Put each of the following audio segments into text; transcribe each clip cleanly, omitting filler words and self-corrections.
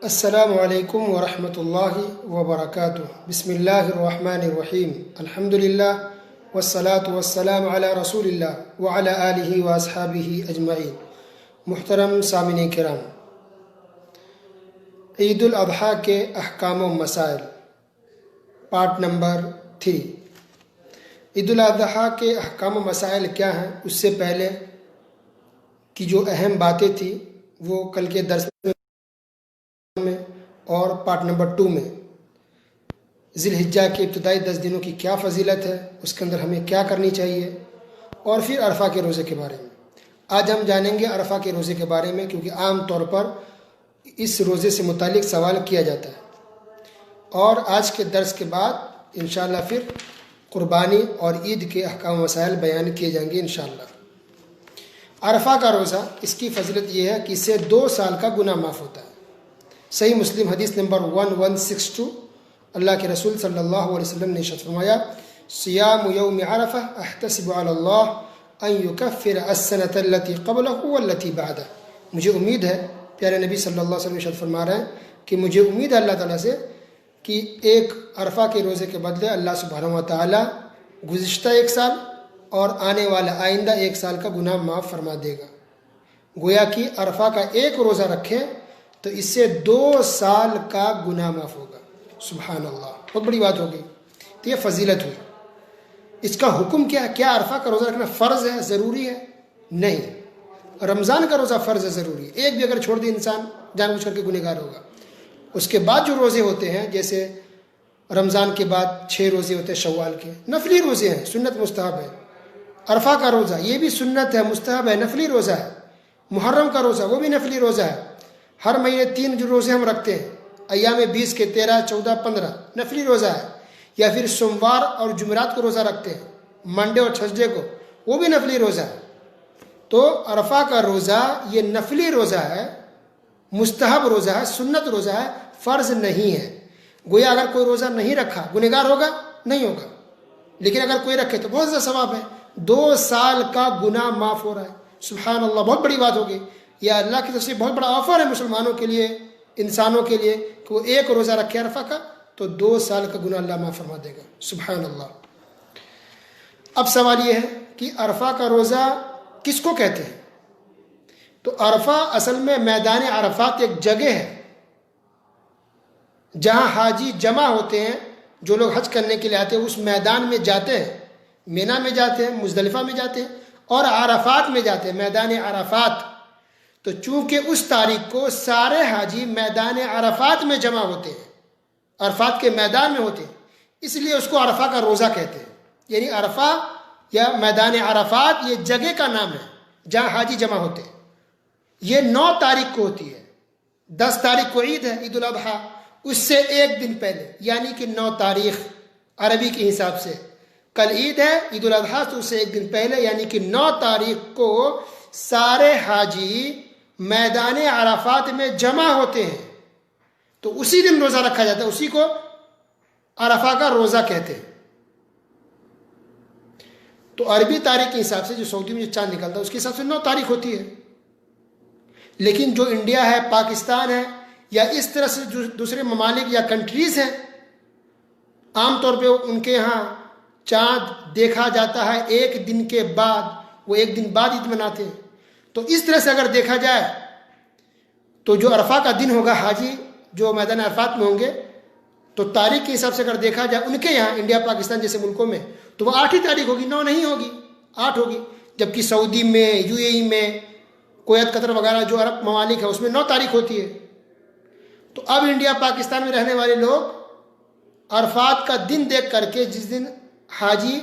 السلام علیکم ورحمۃ اللہ وبرکاتہ۔ بسم اللہ الرحمن الرحیم۔ الحمد للہ والصلاة والسلام علی رسول اللہ وعلی آلہ واصحابہ اجمعین۔ محترم سامعین کرام، عید الاضحیٰ کے احکام و مسائل، پارٹ نمبر 3۔ عید الاضحیٰ کے احکام و مسائل کیا ہیں، اس سے پہلے کی جو اہم باتیں تھیں وہ کل کے درس میں اور پارٹ نمبر 2 میں ذی الحجہ کے ابتدائی 10 دنوں کی کیا فضیلت ہے، اس کے اندر ہمیں کیا کرنی چاہیے، اور پھر عرفہ کے روزے کے بارے میں۔ آج ہم جانیں گے عرفہ کے روزے کے بارے میں، کیونکہ عام طور پر اس روزے سے متعلق سوال کیا جاتا ہے، اور آج کے درس کے بعد انشاءاللہ پھر قربانی اور عید کے احکام و مسائل بیان کیے جائیں گے انشاءاللہ۔ عرفہ کا روزہ، اس کی فضیلت یہ ہے کہ اس سے 2 سال کا گناہ معاف ہوتا ہے۔ صحیح مسلم حدیث نمبر 1162، اللہ کے رسول صلی اللہ علیہ وسلم نے ارشاد فرمایا، صیام یوم عرفہ احتسب علی اللہ ان یکفر السنۃ التي قبلہ والتي بعدہ۔ مجھے امید ہے، پیارے نبی صلی اللہ علیہ وسلم ارشاد فرما رہے ہیں کہ مجھے امید ہے اللہ تعالیٰ سے کہ ایک عرفہ کے روزے کے بدلے اللہ سبحانہ و تعالیٰ گزشتہ 1 سال اور آنے والا آئندہ 1 سال کا گناہ معاف فرما دے گا۔ گویا کہ عرفہ کا ایک روزہ رکھے تو اس سے 2 سال کا گناہ معاف ہوگا۔ سبحان اللہ، بہت بڑی بات ہوگی۔ تو یہ فضیلت ہوئی۔ اس کا حکم کیا ہے؟ کیا عرفہ کا روزہ رکھنا فرض ہے، ضروری ہے؟ نہیں۔ رمضان کا روزہ فرض ہے، ضروری ہے۔ ایک بھی اگر چھوڑ دے انسان جان بوجھ کر کے گنہگار ہوگا۔ اس کے بعد جو روزے ہوتے ہیں، جیسے رمضان کے بعد 6 روزے ہوتے ہیں شوال کے، نفلی روزے ہیں، سنت مستحب ہے۔ عرفہ کا روزہ یہ بھی سنت ہے، مستحب ہے، نفلی روزہ ہے۔ محرم کا روزہ وہ بھی نفلی روزہ ہے۔ ہر مہینے 3 جو روزے ہم رکھتے ہیں، ایام 20 کے 13، 14، 15 نفلی روزہ ہے، یا پھر سوموار اور جمعرات کو روزہ رکھتے ہیں، منڈے اور تھرسڈے کو، وہ بھی نفلی روزہ ہے۔ تو عرفہ کا روزہ یہ نفلی روزہ ہے، مستحب روزہ ہے، سنت روزہ ہے، فرض نہیں ہے۔ گویا اگر کوئی روزہ نہیں رکھا گنہگار ہوگا؟ نہیں ہوگا، لیکن اگر کوئی رکھے تو بہت زیادہ ثواب ہے۔ 2 سال کا گناہ معاف ہو رہا ہے۔ سبحان اللہ، بہت بڑی بات ہوگی۔ یہ اللہ کی طرف سے بہت بڑا آفر ہے مسلمانوں کے لیے، انسانوں کے لیے، کہ وہ ایک روزہ رکھے عرفہ کا تو 2 سال کا گناہ اللہ معاف فرما دے گا۔ سبحان اللہ۔ اب سوال یہ ہے کہ عرفہ کا روزہ کس کو کہتے ہیں؟ تو عرفہ اصل میں میدان عرفات ایک جگہ ہے جہاں حاجی جمع ہوتے ہیں، جو لوگ حج کرنے کے لیے آتے ہیں اس میدان میں جاتے ہیں، مینا میں جاتے ہیں، مزدلفہ میں جاتے ہیں، اور عرفات میں جاتے ہیں، میدان عرفات۔ تو چونکہ اس تاریخ کو سارے حاجی میدان عرفات میں جمع ہوتے ہیں، عرفات کے میدان میں ہوتے ہیں، اس لیے اس کو عرفہ کا روزہ کہتے ہیں۔ یعنی عرفہ یا میدان عرفات یہ جگہ کا نام ہے جہاں حاجی جمع ہوتے ہیں۔ یہ 9 تاریخ کو ہوتی ہے۔ 10 تاریخ کو عید ہے، عید الاضحیٰ، اس سے 1 دن پہلے یعنی کہ 9 تاریخ عربی کے حساب سے کل عید ہے، عید الاضحیٰ، تو اس سے 1 دن پہلے یعنی کہ 9 تاریخ کو سارے حاجی میدان عرفات میں جمع ہوتے ہیں، تو اسی دن روزہ رکھا جاتا ہے، اسی کو عرفہ کا روزہ کہتے ہیں۔ تو عربی تاریخ کے حساب سے جو سعودی میں جو چاند نکلتا ہے اس کے حساب سے 9 تاریخ ہوتی ہے، لیکن جو انڈیا ہے، پاکستان ہے، یا اس طرح سے جو دوسرے ممالک یا کنٹریز ہیں، عام طور پہ ان کے ہاں چاند دیکھا جاتا ہے 1 دن کے بعد، وہ 1 دن بعد عید مناتے ہیں۔ تو اس طرح سے اگر دیکھا جائے تو جو عرفہ کا دن ہوگا، حاجی جو میدان عرفات میں ہوں گے، تو تاریخ کے حساب سے اگر دیکھا جائے ان کے یہاں انڈیا پاکستان جیسے ملکوں میں تو وہ 8 ہی تاریخ ہوگی، 9 نہیں ہوگی، 8 ہوگی۔ جبکہ سعودی میں، UAE میں، کویت، قطر وغیرہ جو عرب ممالک ہے اس میں 9 تاریخ ہوتی ہے۔ تو اب انڈیا پاکستان میں رہنے والے لوگ عرفات کا دن دیکھ کر کے، جس دن حاجی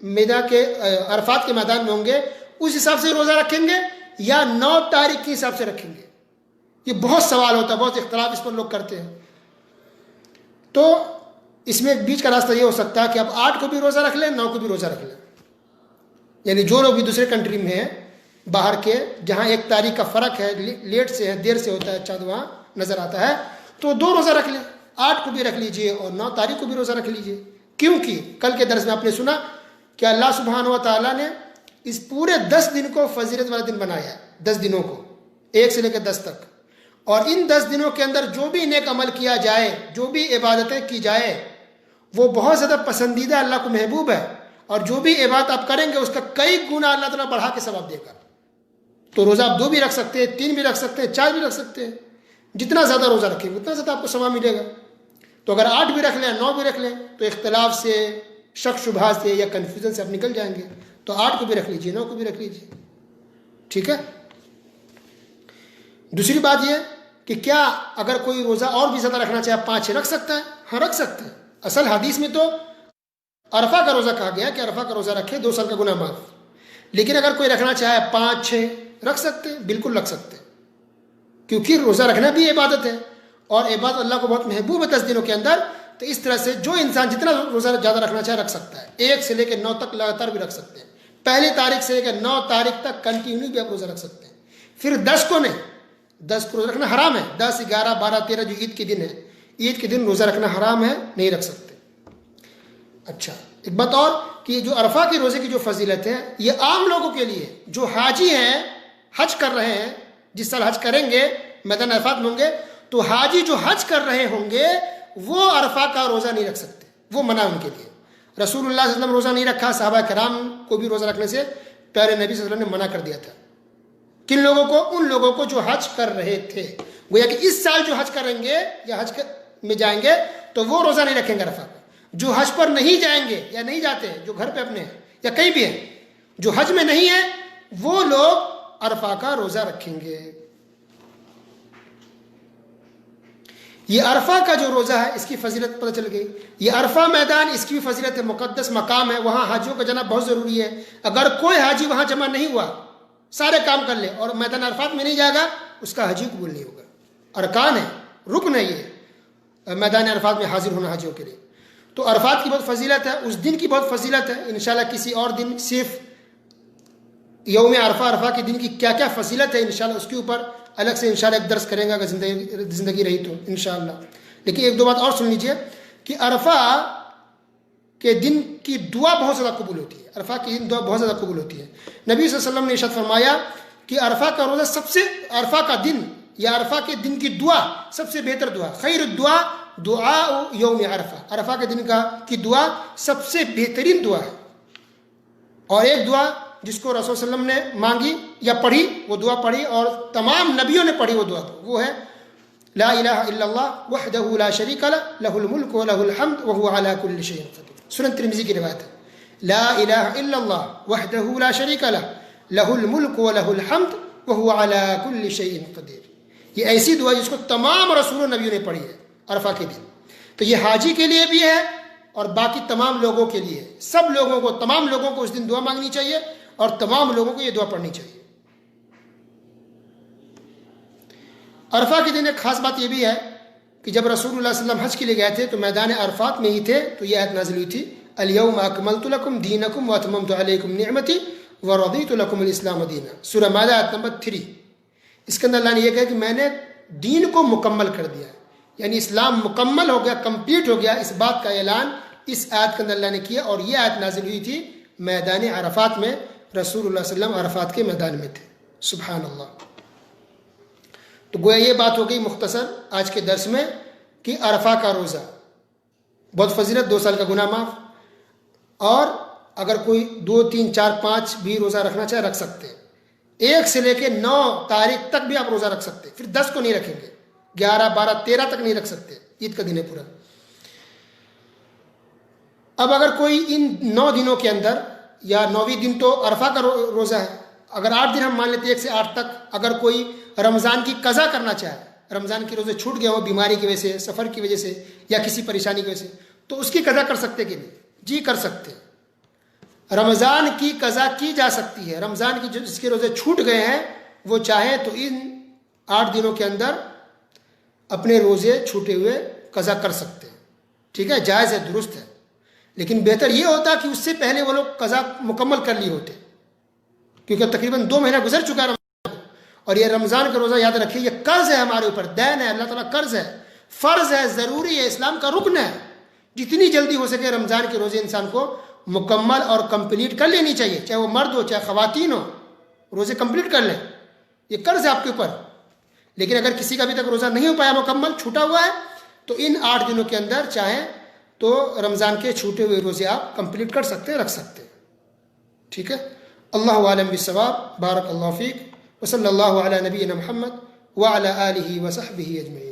میدان کے عرفات کے میدان میں ہوں گے، اس حساب سے روزہ رکھیں گے یا 9 تاریخ کے حساب سے رکھیں گے؟ یہ بہت سوال ہوتا ہے، بہت اختلاف اس پر لوگ کرتے ہیں۔ تو اس میں ایک بیچ کا راستہ یہ ہو سکتا ہے کہ اب 8 کو بھی روزہ رکھ لیں، 9 کو بھی روزہ رکھ لیں۔ یعنی جو لوگ بھی دوسرے کنٹری میں ہیں، باہر کے، جہاں 1 تاریخ کا فرق ہے، لیٹ سے ہے، دیر سے ہوتا ہے، چاند وہاں نظر آتا ہے، تو 2 روزہ رکھ لیں، 8 کو بھی رکھ لیجئے اور 9 تاریخ کو بھی روزہ رکھ لیجئے۔ کیونکہ کل کے درس میں آپ نے سنا کہ اللہ سبحانہ و تعالیٰ نے اس پورے 10 دن کو فضیلت والا دن بنایا ہے، 10 دنوں کو، 1 سے لے کر 10 تک، اور ان 10 دنوں کے اندر جو بھی نیک عمل کیا جائے، جو بھی عبادتیں کی جائے، وہ بہت زیادہ پسندیدہ، اللہ کو محبوب ہے، اور جو بھی عبادت آپ کریں گے اس کا کئی گنا اللہ تعالیٰ بڑھا کے ثواب دے گا۔ تو روزہ آپ 2 بھی رکھ سکتے ہیں، 3 بھی رکھ سکتے ہیں، 4 بھی رکھ سکتے ہیں، جتنا زیادہ روزہ رکھیں اتنا زیادہ آپ کو ثواب ملے گا۔ تو اگر 8 بھی رکھ لیں، 9 بھی رکھ لیں، تو اختلاف سے، شک شبہ سے یا کنفیوژن سے آپ نکل جائیں گے۔ تو 8 کو بھی رکھ لیجئے، 9 کو بھی رکھ لیجئے، ٹھیک ہے۔ دوسری بات یہ کہ کیا اگر کوئی روزہ اور بھی زیادہ رکھنا چاہے 5 رکھ سکتا ہے؟ ہاں رکھ سکتے ہیں۔ اصل حدیث میں تو عرفہ کا روزہ کہا گیا کہ عرفہ کا روزہ رکھے 2 سال کا گناہ معاف، لیکن اگر کوئی رکھنا چاہے 5 6 رکھ سکتے ہیں، بالکل رکھ سکتے ہیں، کیونکہ روزہ رکھنا بھی عبادت ہے، اور عبادت اللہ کو بہت محبوب ہے 10 دنوں کے اندر۔ تو اس طرح سے جو انسان جتنا روزہ زیادہ رکھنا چاہے رکھ سکتا ہے، 1 سے لے کے 9 تک لگاتار بھی رکھ سکتے ہیں، 1 تاریخ سے لے کے 9 تاریخ تک کنٹینیو بھی آپ روزہ رکھ سکتے ہیں۔ پھر 10 کو نہیں، 10 کو روزہ رکھنا حرام ہے، 10 11 12 13 جو عید کے دن ہے، عید کے دن روزہ رکھنا حرام ہے، نہیں رکھ سکتے۔ اچھا، ایک بات اور کہ جو عرفہ کے روزے کی جو فضیلت ہے یہ عام لوگوں کے لیے، جو حاجی ہیں، حج کر رہے ہیں، جس سال حج کریں گے میدان عرفات میں ہوں گے، تو حاجی جو حج کر رہے ہوں گے وہ عرفہ کا روزہ نہیں رکھ سکتے، وہ منع ان کے لیے۔ رسول اللہ صلی اللہ علیہ وسلم روزہ نہیں رکھا، صحابہ کرام کو بھی روزہ رکھنے سے پیارے نبی صلی اللہ علیہ وسلم نے منع کر دیا تھا۔ کن لوگوں کو؟ ان لوگوں کو جو حج کر رہے تھے، گویا کہ اس سال جو حج کریں گے یا حج میں جائیں گے تو وہ روزہ نہیں رکھیں گے عرفہ کا۔ جو حج پر نہیں جائیں گے یا نہیں جاتے، جو گھر پہ اپنے ہیں یا کہیں بھی ہیں، جو حج میں نہیں ہیں، وہ لوگ عرفہ کا روزہ رکھیں گے۔ یہ عرفہ کا جو روزہ ہے اس کی فضیلت پتہ چل گئی۔ یہ عرفہ میدان، اس کی بھی فضیلت ہے، مقدس مقام ہے، وہاں حاجیوں کا جانا بہت ضروری ہے۔ اگر کوئی حاجی وہاں جمع نہیں ہوا، سارے کام کر لے اور میدان عرفات میں نہیں جائے گا، اس کا حج قبول نہیں ہوگا۔ ارکان ہے، رکن ہے یہ میدان عرفات میں حاضر ہونا حاجیوں کے لیے۔ تو عرفات کی بہت فضیلت ہے، اس دن کی بہت فضیلت ہے۔ انشاءاللہ کسی اور دن صرف یوم عرفہ، عرفہ کے دن کی کیا کیا فضیلت ہے، انشاءاللہ اس کے اوپر الگ سے انشاءاللہ ایک درس کریں گے اگر زندگی رہی تو انشاءاللہ۔ لیکن ایک دو بات اور سن لیجئے کہ عرفہ کے دن کی دعا بہت زیادہ قبول ہوتی ہے، عرفہ کی دن دعا بہت زیادہ قبول ہوتی ہے۔ نبی صلی اللہ علیہ وسلم نے ارشاد فرمایا کہ عرفہ کا روزہ سب سے، عرفہ کا دن یا عرفہ کے دن کی دعا سب سے بہتر دعا، خیر الدعا دعاء یوم عرفہ، عرفہ کے دن کی دعا سب سے بہترین دعا ہے۔ اور ایک دعا جس کو رسول صلی اللہ علیہ وسلم نے مانگی یا پڑھی، وہ دعا پڑھی اور تمام نبیوں نے پڑھی وہ دعا، وہ ہے لا الہ الا اللہ وحدہ لا شریک لہ لہ الملک ولہ الحمد وہو علی کل شیء قدیر۔ سنن ترمذی کی روایت ہے، لا الہ الا اللہ وحدہ لا شریک لہ لہ الملک ولہ الحمد وہو علی کل شیء قدیر۔ یہ ایسی دعا جس کو تمام رسول و نبیوں نے پڑھی ہے عرفہ کے دن۔ تو یہ حاجی کے لیے بھی ہے اور باقی تمام لوگوں کے لیے، سب لوگوں کو، تمام لوگوں کو اس دن دعا مانگنی چاہیے اور تمام لوگوں کو یہ دعا پڑھنی چاہیے۔ عرفہ کے دن ایک خاص بات یہ بھی ہے کہ جب رسول اللہ صلی اللہ علیہ وسلم حج کے لیے گئے تھے تو میدان عرفات میں ہی تھے تو یہ آیت نازل ہوئی تھی، الیوم اکملت لکم دینکم واتممت علیکم نعمتی ورضیت لکم الاسلام دینا، سورہ مائدہ آیت نمبر 3۔ اس کے اندر اللہ نے یہ کہا کہ میں نے دین کو مکمل کر دیا، یعنی اسلام مکمل ہو گیا، کمپلیٹ ہو گیا، اس بات کا اعلان اس آیت کے اندر اللہ نے کیا، اور یہ آیت نازل ہوئی تھی میدان عرفات میں، رسول اللہ صلی اللہ علیہ وسلم عرفات کے میدان میں تھے۔ سبحان اللہ۔ تو گویا یہ بات ہو گئی مختصر آج کے درس میں کہ عرفہ کا روزہ بہت فضیلت، 2 سال کا گناہ معاف، اور اگر کوئی 2 3 4 5 بھی روزہ رکھنا چاہے رکھ سکتے ہیں، 1 سے لے کے 9 تاریخ تک بھی آپ روزہ رکھ سکتے ہیں، پھر 10 کو نہیں رکھیں گے، 11 12 13 تک نہیں رکھ سکتے، عید کا دن ہے پورا۔ اب اگر کوئی ان 9 دنوں کے اندر، یا 9ویں دن تو عرفہ کا روزہ ہے، اگر 8 دن ہم مان لیتے 1 سے 8 تک، اگر کوئی رمضان کی قضا کرنا چاہے، رمضان کے روزے چھوٹ گئے ہو بیماری کی وجہ سے، سفر کی وجہ سے یا کسی پریشانی کی وجہ سے، تو اس کی قضا کر سکتے کہ نہیں؟ جی کر سکتے۔ رمضان کی قضا کی جا سکتی ہے، رمضان کی جس کے روزے چھوٹ گئے ہیں وہ چاہے تو ان 8 دنوں کے اندر اپنے روزے چھوٹے ہوئے قضا کر سکتے ہیں، ٹھیک ہے، جائز ہے، درست ہے۔ لیکن بہتر یہ ہوتا کہ اس سے پہلے وہ لوگ قضا مکمل کر لیے ہوتے، کیونکہ تقریباً 2 مہینہ گزر چکا ہے رمضان کو، اور یہ رمضان کا روزہ یاد رکھیے یہ قرض ہے ہمارے اوپر، دین ہے، اللہ تعالیٰ قرض ہے، فرض ہے، ضروری ہے، اسلام کا رکن ہے۔ جتنی جلدی ہو سکے رمضان کے روزے انسان کو مکمل اور کمپلیٹ کر لینی چاہیے، چاہے وہ مرد ہو چاہے خواتین ہو، روزے کمپلیٹ کر لیں، یہ قرض ہے آپ کے اوپر۔ لیکن اگر کسی کا ابھی تک روزہ نہیں ہو پایا مکمل، چھوٹا ہوا ہے، تو ان 8 دنوں کے اندر چاہیں تو رمضان کے چھوٹے ہوئے روزے آپ کمپلیٹ کر سکتے ہیں، رکھ سکتے ہیں. ٹھیک ہے. اللہ عالم بالصواب. بارک اللہ فیک. وصلی اللہ علی نبینا محمد وعلی آلہ وصحبہ اجمعین.